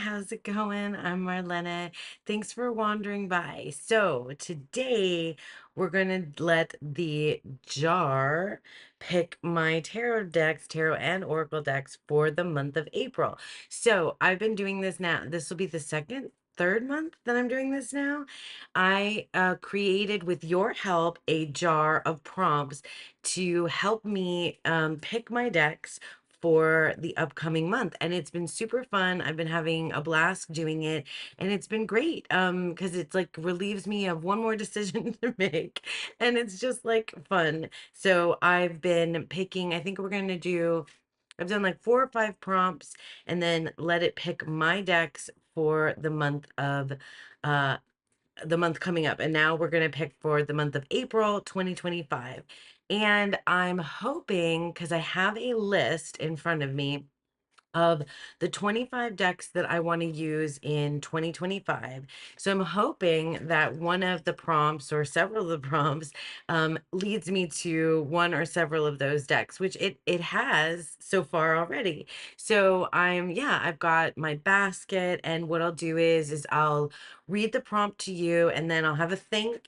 how's it going? I'm Marlena. Thanks for wandering by. So, today we're going to let the jar pick my tarot decks, tarot and oracle decks for the month of April. So, I've been doing this now. This will be the third month that I'm doing this now. I created, with your help, a jar of prompts to help me pick my decks for the upcoming month, and it's been super fun. I've been having a blast doing it, and it's been great because it's like relieves me of one more decision to make, and it's just like fun. So I've been picking, I think we're going to do, I've done like 4 or 5 prompts and then let it pick my decks for uh the month coming up. And now we're going to pick for the month of April 2025. And I'm hoping, because I have a list in front of me of the 25 decks that I want to use in 2025. So I'm hoping that one of the prompts or several of the prompts leads me to one or several of those decks, which it has so far already. So I've got my basket, and what I'll do is I'll read the prompt to you, and then I'll have a think,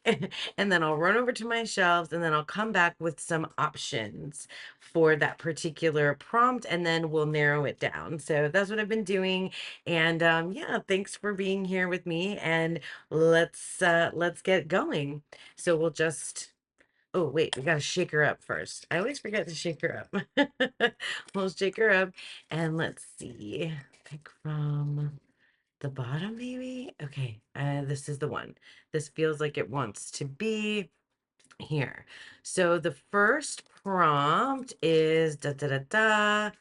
and then I'll run over to my shelves, and then I'll come back with some options for that particular prompt, and then we'll narrow it down. So that's what I've been doing. And yeah, thanks for being here with me, and let's get going. So we'll just, oh wait, we gotta shake her up first. I always forget to shake her up. We'll shake her up, and let's see, pick from the bottom maybe. Okay, this is the one. This feels like it wants to be here. So the first prompt is da da da da,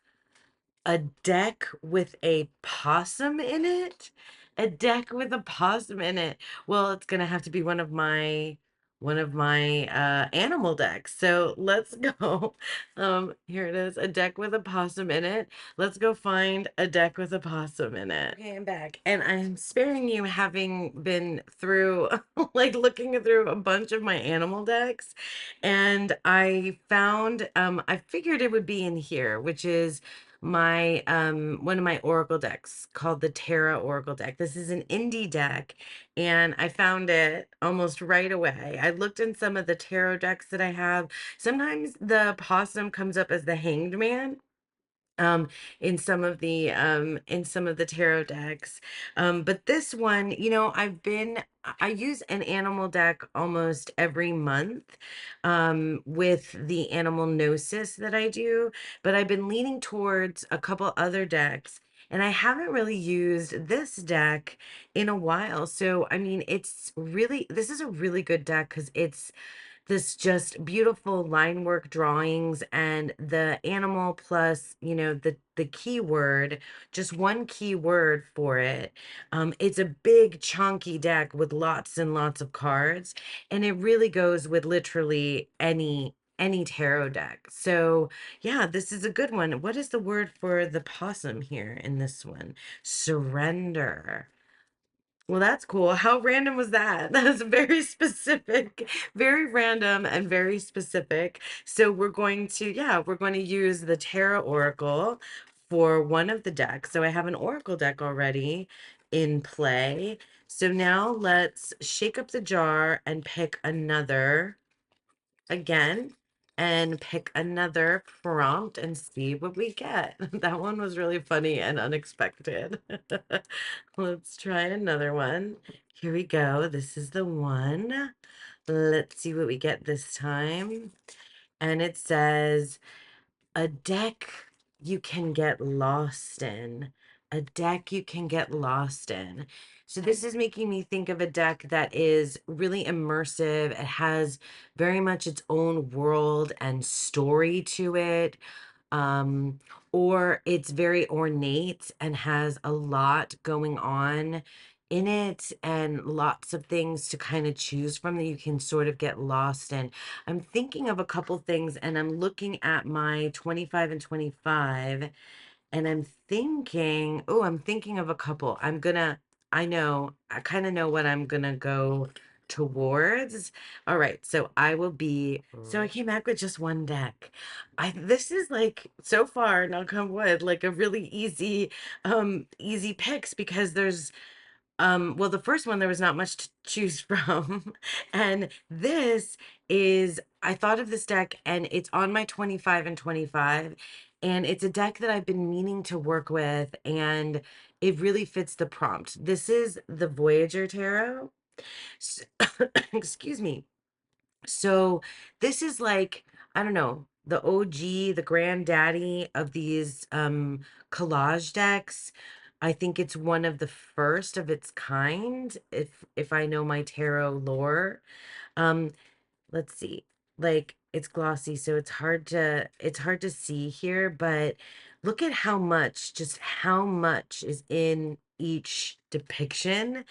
a deck with a possum in it. A deck with a possum in it. Well, it's gonna have to be one of my animal decks. So let's go. Here it is, a deck with a possum in it. Let's go find a deck with a possum in it. Okay, I'm back. And I'm sparing you, having been through like looking through a bunch of my animal decks. And I found I figured it would be in here, which is my one of my oracle decks called the Terra Oracle deck. This is an indie deck, and I found it almost right away. I looked in some of the tarot decks that I have. Sometimes the possum comes up as the Hanged Man um in some of the tarot decks, but this one, I use an animal deck almost every month with the animal gnosis that I do, but I've been leaning towards a couple other decks, and I haven't really used this deck in a while. So I mean, this is a really good deck because it's this just beautiful line work drawings, and the animal plus, the keyword, just one keyword for it. It's a big chunky deck with lots and lots of cards, and it really goes with literally any tarot deck. So yeah, this is a good one. What is the word for the possum here in this one? Surrender. Well, that's cool. How random was that? That's very specific, very random and very specific. So we're going to use the Tarot Oracle for one of the decks. So I have an Oracle deck already in play. So now let's shake up the jar and pick another again, and pick another prompt and see what we get. That one was really funny and unexpected. Let's try another one. Here we go. This is the one. Let's see what we get this time. And it says, a deck you can get lost in. A deck you can get lost in. So this is making me think of a deck that is really immersive. It has very much its own world and story to it. Um, or it's very ornate and has a lot going on in it, and lots of things to kind of choose from that you can sort of get lost in. I'm thinking of a couple things, and I'm looking at my 25 and 25, and I'm thinking of a couple. I kind of know what I'm gonna go towards. All right, so I will be. So I came back with just one deck. This is like so far, knock on wood, like a really easy picks because there's well, the first one, there was not much to choose from. And this is, I thought of this deck and it's on my 25 and 25. And it's a deck that I've been meaning to work with, and it really fits the prompt. This is the Voyager Tarot. S- Excuse me. So this is like, I don't know, the OG, the granddaddy of these collage decks. I think it's one of the first of its kind, if I know my tarot lore. Um, let's see. Like it's glossy, so it's hard to see here, but look at just how much is in each depiction.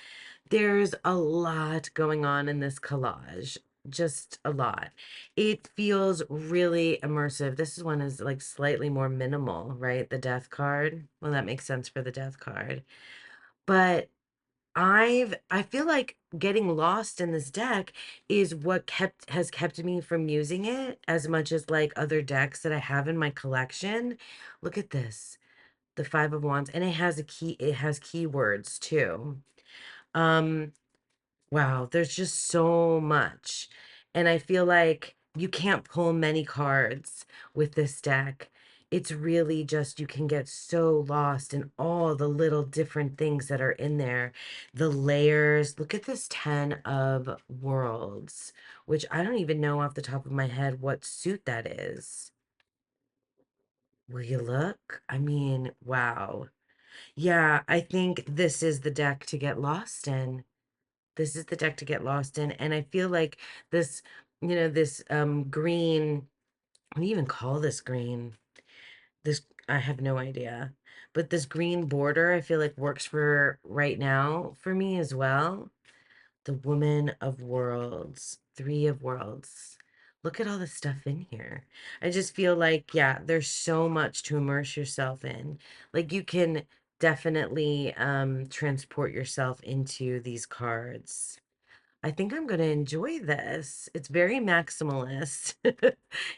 There's a lot going on in this collage, just a lot. It feels really immersive. This one is like slightly more minimal, right? The death card. Well, that makes sense for the death card. But I feel like getting lost in this deck is what has kept me from using it as much as like other decks that I have in my collection. Look at this. The Five of Wands, and it has keywords too. Um Wow, there's just so much. And I feel like you can't pull many cards with this deck. It's really just you can get so lost in all the little different things that are in there. The layers. Look at this 10 of Worlds, which I don't even know off the top of my head what suit that is. Will you look? I mean, wow. Yeah, I think this is the deck to get lost in. This is the deck to get lost in. And I feel like this, this green, what do you even call this green? This, I have no idea. But this green border, I feel like works for right now for me as well. The Woman of Worlds, Three of Worlds. Look at all the stuff in here. I just feel like, yeah, there's so much to immerse yourself in. Like you can definitely transport yourself into these cards. I think I'm going to enjoy this. It's very maximalist.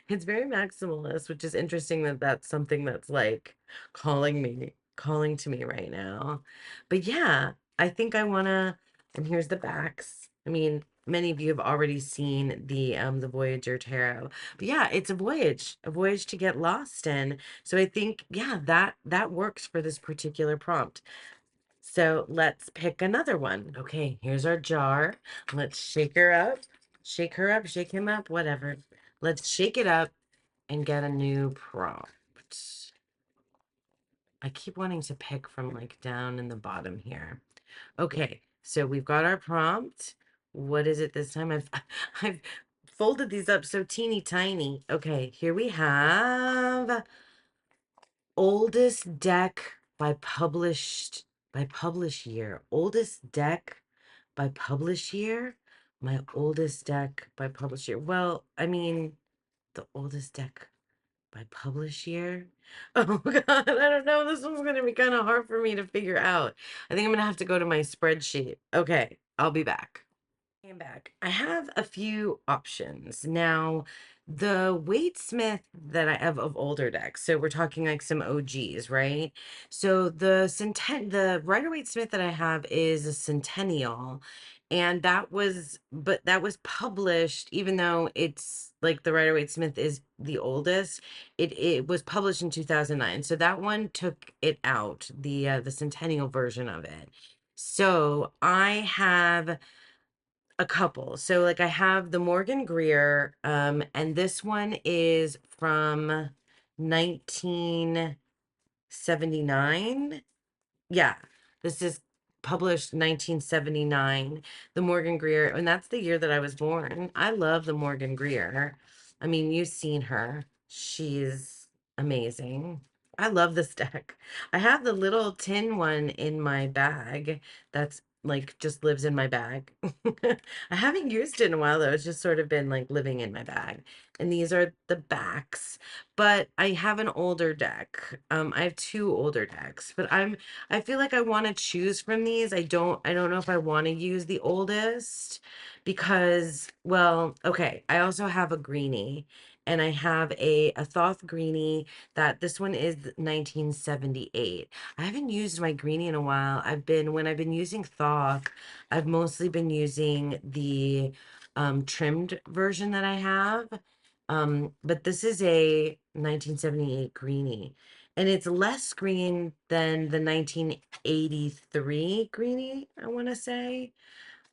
It's very maximalist, which is interesting that that's something that's like calling to me right now. But yeah, I think I want to, and here's the backs. I mean, many of you have already seen the Voyager Tarot. But yeah, it's a voyage to get lost in. So I think yeah, that works for this particular prompt. So let's pick another one. Okay, here's our jar. Let's shake her up. Shake her up, shake him up, whatever. Let's shake it up and get a new prompt. I keep wanting to pick from like down in the bottom here. Okay, so we've got our prompt. What is it this time? I've folded these up so teeny tiny. Okay, here we have oldest deck by published year. Oldest deck by published year? My oldest deck by published year. Well, I mean, the oldest deck by published year. Oh God, I don't know. This one's gonna be kind of hard for me to figure out. I think I'm gonna have to go to my spreadsheet. Okay, I'll be back. Came back. I have a few options. Now, the Smith that I have of older decks, so we're talking like some OGs, right? So the Rider Smith that I have is a Centennial, and that was published, even though it's like the Rider Smith is the oldest, it was published in 2009. So that one took it out, the Centennial version of it. So I have a couple. So like I have the Morgan Greer, and this one is from 1979. Yeah, this is published 1979. The Morgan Greer, and that's the year that I was born. I love the Morgan Greer. I mean, you've seen her. She's amazing. I love this deck. I have the little tin one in my bag that's like just lives in my bag. I haven't used it in a while though. It's just sort of been like living in my bag. And these are the backs. But I have an older deck. I have two older decks, but I feel like I want to choose from these. I don't know if I want to use the oldest because, well, okay, I also have a greenie and I have a Thoth greenie that this one is 1978. I haven't used my greenie in a while. When I've been using Thoth, I've mostly been using the trimmed version that I have. But this is a 1978 greenie. And it's less green than the 1983 greenie, I want to say.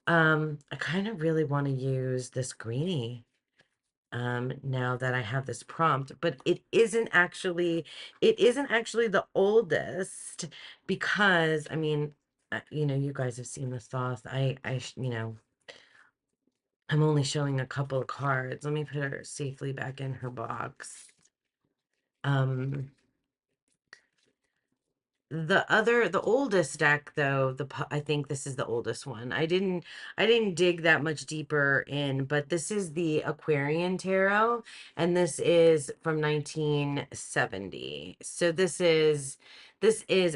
I kind of really want to use this greenie now that I have this prompt, but it isn't actually the oldest because I mean, you guys have seen the sauce. I'm only showing a couple of cards. Let me put her safely back in her box. Um, the oldest deck though, I think this is the oldest one. I didn't dig that much deeper in, but this is the Aquarian Tarot, and this is from 1970. So this is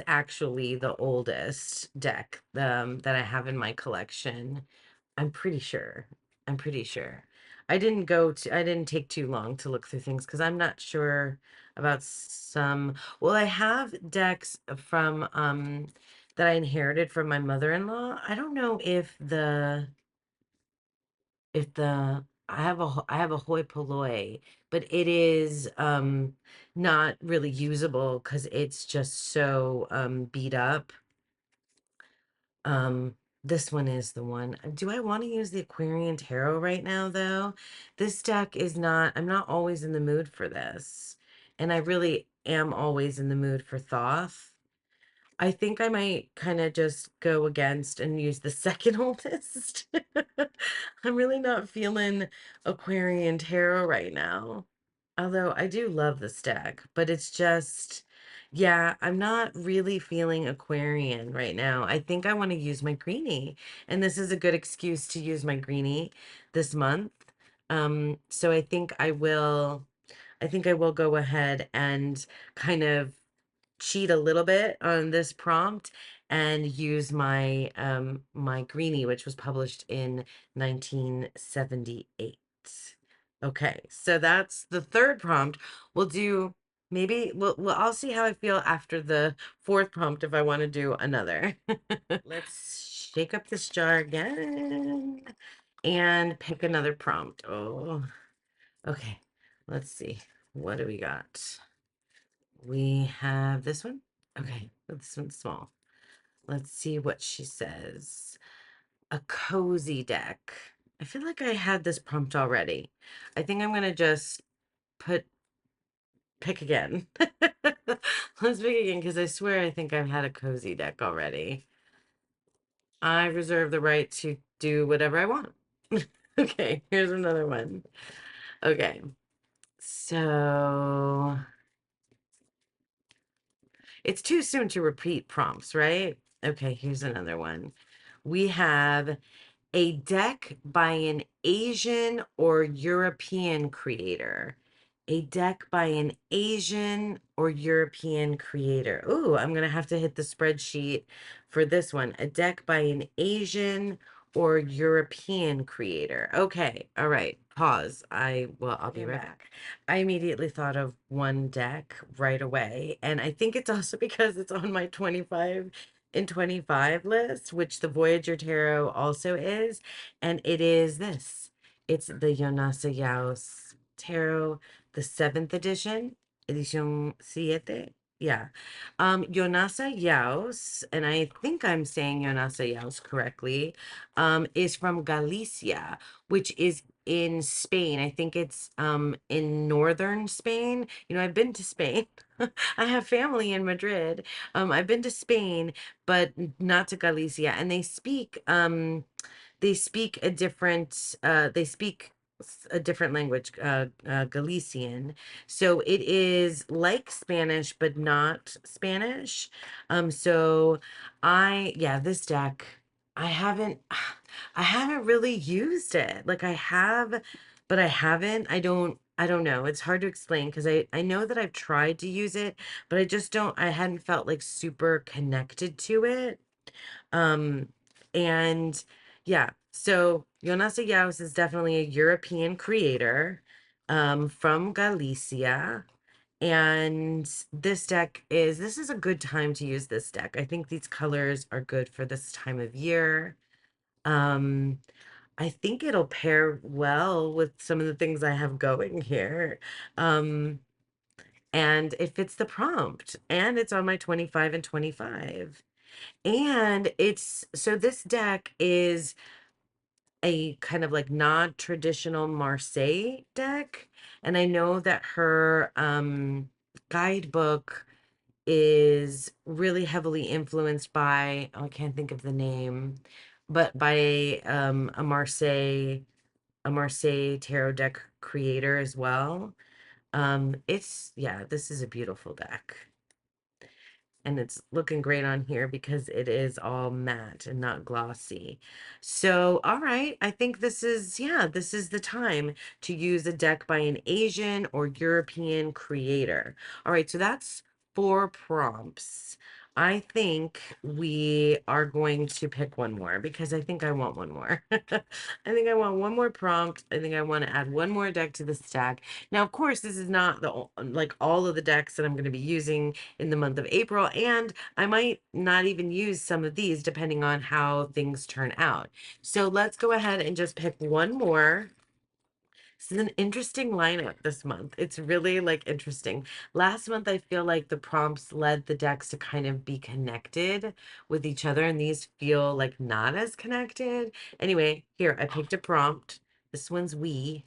actually the oldest deck that I have in my collection. I'm pretty sure. I'm pretty sure. I didn't take too long to look through things because I'm not sure about some. Well, I have decks from that I inherited from my mother-in-law. I don't know if the I have a hoi polloi, but it is not really usable because it's just so beat up. Um, this one is the one. Do I want to use the Aquarian Tarot right now, though? This deck is not, I'm not always in the mood for this. And I really am always in the mood for Thoth. I think I might kind of just go against and use the second oldest. I'm really not feeling Aquarian Tarot right now. Although I do love the stack, but it's just, yeah, I'm not really feeling Aquarian right now. I think I want to use my greenie, and this is a good excuse to use my greenie this month. So I think I will go ahead and kind of cheat a little bit on this prompt and use my greenie, which was published in 1978. Okay, so that's the third prompt. We'll do maybe I'll see how I feel after the fourth prompt if I want to do another. Let's shake up this jar again and pick another prompt. Oh, okay. Let's see. What do we got? We have this one. Okay, this one's small. Let's see what she says. A cozy deck. I feel like I had this prompt already. I think I'm gonna just put pick again. Let's pick again because I swear I think I've had a cozy deck already. I reserve the right to do whatever I want. Okay, here's another one. Okay, so it's too soon to repeat prompts, right? Okay, here's another one. We have a deck by an Asian or European creator. A deck by an Asian or European creator. Ooh, I'm going to have to hit the spreadsheet for this one. A deck by an Asian or European creator. Okay, all right. Pause. I'll be right back. I immediately thought of one deck right away, and I think it's also because it's on my 25 in 25 list, which the Voyager Tarot also is, and it is this. It's the Yonasa Yaos Tarot, the 7th edition, edition siete. Yeah. Yonasa Yaos, and I think I'm saying Yonasa Yaos correctly, is from Galicia, which is in Spain. I think it's in northern Spain. I've been to Spain. I have family in Madrid. I've been to Spain, but not to Galicia, and they speak a different they speak a different language, Galician. So it is like Spanish, but not Spanish. So yeah, this deck, I haven't, I haven't really used it. Like I have, but I haven't. I don't know. It's hard to explain because I know that I've tried to use it, but I hadn't felt like super connected to it. Um, and yeah, so Jonas Ayaus is definitely a European creator, from Galicia. And this is a good time to use this deck. I think these colors are good for this time of year. Um, I think it'll pair well with some of the things I have going here. Um, and it fits the prompt, and it's on my 25 and 25. And this deck is a kind of like non-traditional Marseille deck. And I know that her guidebook is really heavily influenced by, oh, I can't think of the name, but by a Marseille tarot deck creator as well. Yeah, this is a beautiful deck. And it's looking great on here because it is all matte and not glossy. So, all right, I think yeah, this is the time to use a deck by an Asian or European creator. All right, so that's 4 prompts. I think we are going to pick one more because I think I want one more. I think I want one more prompt. I think I want to add one more deck to the stack. Now, of course, this is not like all of the decks that I'm going to be using in the month of April, and I might not even use some of these depending on how things turn out. So let's go ahead and just pick one more. This is an interesting lineup this month. It's really like interesting. Last month, I feel like the prompts led the decks to kind of be connected with each other, and these feel like not as connected. Anyway, here, I picked a prompt. This one's we.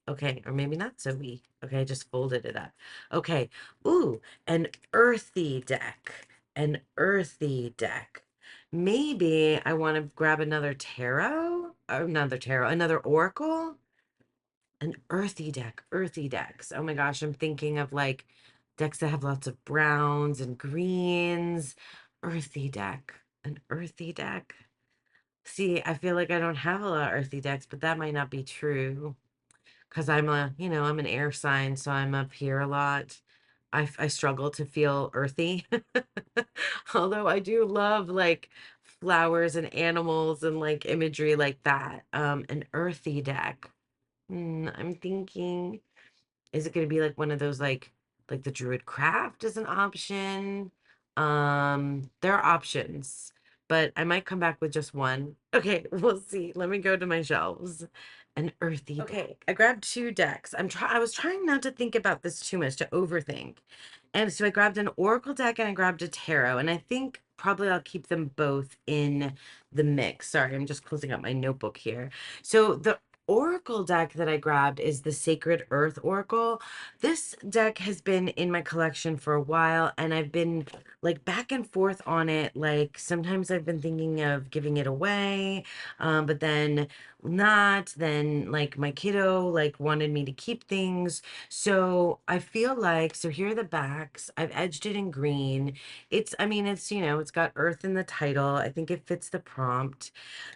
Okay, or maybe not so wee. Okay, I just folded it up. Okay. Ooh, an earthy deck. An earthy deck. Maybe I want to grab another oracle. An earthy deck. Earthy decks. Oh my gosh, I'm thinking of like decks that have lots of browns and greens. Earthy deck. An earthy deck. See, I feel like I don't have a lot of earthy decks, but that might not be true. Because I'm an air sign, so I'm up here a lot. I struggle to feel earthy. Although I do love like flowers and animals and like imagery like that. An earthy deck. I'm thinking, is it going to be like one of those like the Druid Craft is an option? There are options, but I might come back with just one. Okay, we'll see. Let me go to my shelves. An earthy deck. I grabbed 2 decks. I was trying not to think about this too much, to overthink. And so I grabbed an Oracle deck and I grabbed a Tarot, and I think probably I'll keep them both in the mix. Sorry, I'm just closing up my notebook here. So the Oracle deck that I grabbed is the Sacred Earth Oracle. This deck has been in my collection for a while, and I've been like back and forth on it. Like sometimes I've been thinking of giving it away, but then not. Then like my kiddo like wanted me to keep things. So I feel like, so here are the backs. I've edged it in green. I mean, it's got earth in the title. I think it fits the prompt.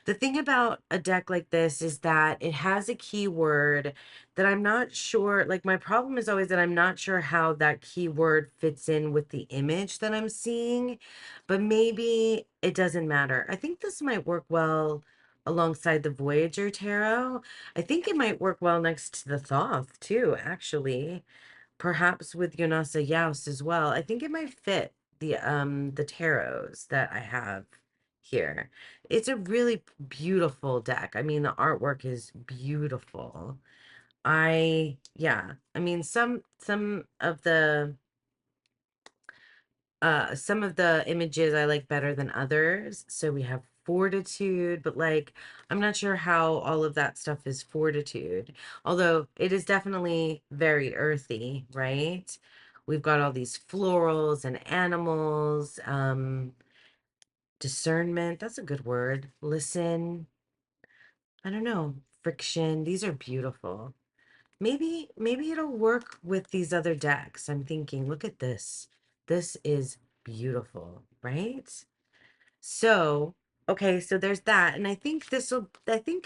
The thing about a deck like this is that it has a keyword that I'm not sure, like my problem is always that I'm not sure how that keyword fits in with the image that I'm seeing, but maybe it doesn't matter. I think this might work well alongside the Voyager Tarot. I think it might work well next to the Thoth too, actually. Perhaps with Yonasa Yaus as well. I think it might fit the tarots that I have here. It's a really beautiful deck. I mean, the artwork is beautiful. Yeah, I mean some of the images I like better than others. So we have fortitude, but like I'm not sure how all of that stuff is fortitude. Although it is definitely very earthy, right? We've got all these florals and animals, discernment, that's a good word. Listen. I don't know. friction. These are beautiful. Maybe it'll work with these other decks. I'm thinking, look at this. This is beautiful, right? So, okay, so there's that. And I think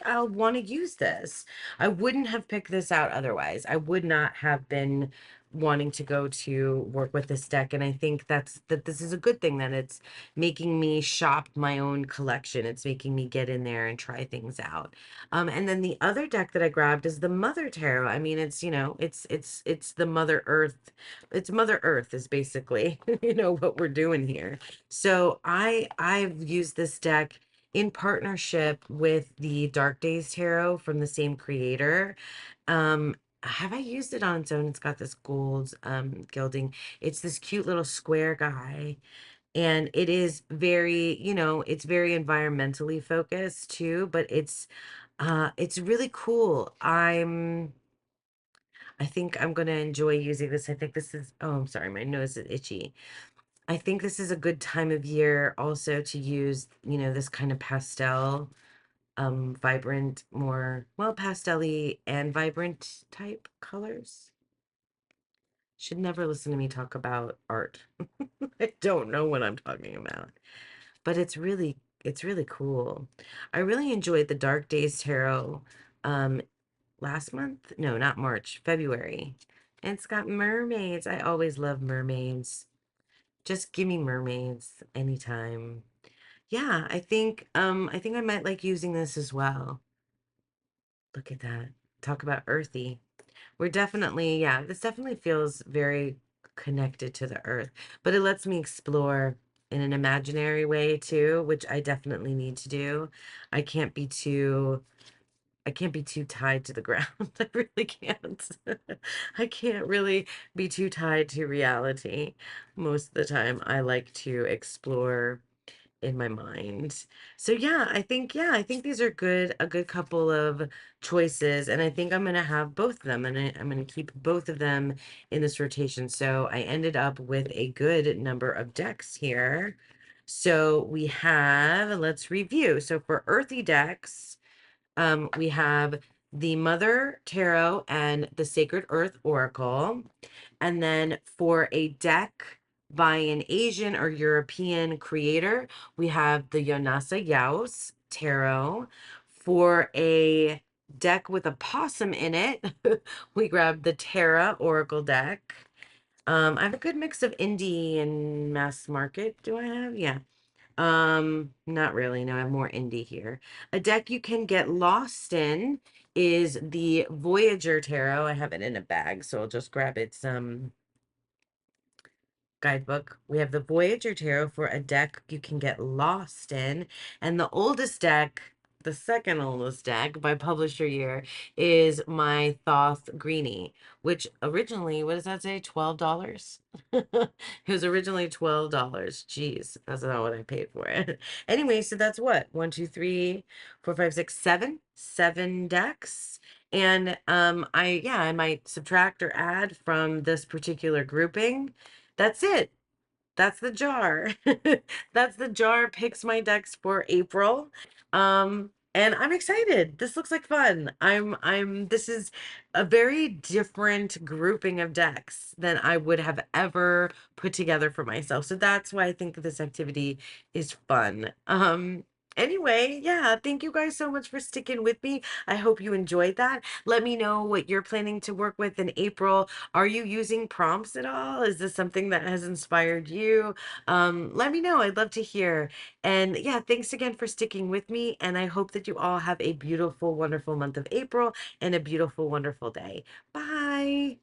I'll want to use this. I wouldn't have picked this out otherwise. I would not have been wanting to go to work with this deck. And I think that this is a good thing that it's making me shop my own collection. It's making me get in there and try things out. And then the other deck that I grabbed is the Mother Tarot. I mean, it's, it's the Mother Earth. It's Mother Earth is basically, what we're doing here. So I've used this deck in partnership with the Dark Days Tarot from the same creator. Have I used it on its own? It's got this gold gilding. It's this cute little square guy. And it is very, it's very environmentally focused too, but it's really cool. I think I'm gonna enjoy using this. I think this is, oh, I'm sorry, my nose is itchy. I think this is a good time of year also to use, this kind of pastel, vibrant, more, well, pastel-y and vibrant type colors. Should never listen to me talk about art. I don't know what I'm talking about, but it's really cool. I really enjoyed the Dark Days Tarot, um, last month. No, not March, February. And it's got mermaids. I always love mermaids. Just give me mermaids anytime. Yeah, I think I might like using this as well. Look at that. Talk about earthy. We're definitely, yeah, this definitely feels very connected to the earth, but it lets me explore in an imaginary way too, which I definitely need to do. I can't be too I can't be too tied to the ground. I really can't. I can't really be too tied to reality. Most of the time, I like to explore in my mind. So yeah, I think these are a good couple of choices, and I think I'm gonna have both of them, and I'm gonna keep both of them in this rotation. So I ended up with a good number of decks here. So we have, let's review. So for earthy decks, we have the Mother Tarot and the Sacred Earth Oracle. And then for a deck by an Asian or European creator, we have the Yonasa Yaos Tarot. For a deck with a possum in it, we grabbed the Terra Oracle deck. I have a good mix of indie and mass market. Do I have? Yeah. Not really. No, I have more indie here. A deck you can get lost in is the Voyager Tarot. I have it in a bag, so I'll just grab its guidebook. We have the Voyager Tarot for a deck you can get lost in. And the oldest deck, the second oldest deck by publisher year, is my Thoth Greenie, which originally, what does that say? $12? It was originally $12. Jeez, that's not what I paid for it. Anyway, so that's what? One, two, three, four, five, six, seven. Seven decks. And I might subtract or add from this particular grouping. That's it. That's the jar. That's the jar picks my decks for April. And I'm excited. This looks like fun. This is a very different grouping of decks than I would have ever put together for myself. So that's why I think this activity is fun. Anyway, yeah, thank you guys so much for sticking with me. I hope you enjoyed that. Let me know what you're planning to work with in April. Are you using prompts at all? Is this something that has inspired you? Let me know. I'd love to hear. And yeah, thanks again for sticking with me. And I hope that you all have a beautiful, wonderful month of April and a beautiful, wonderful day. Bye.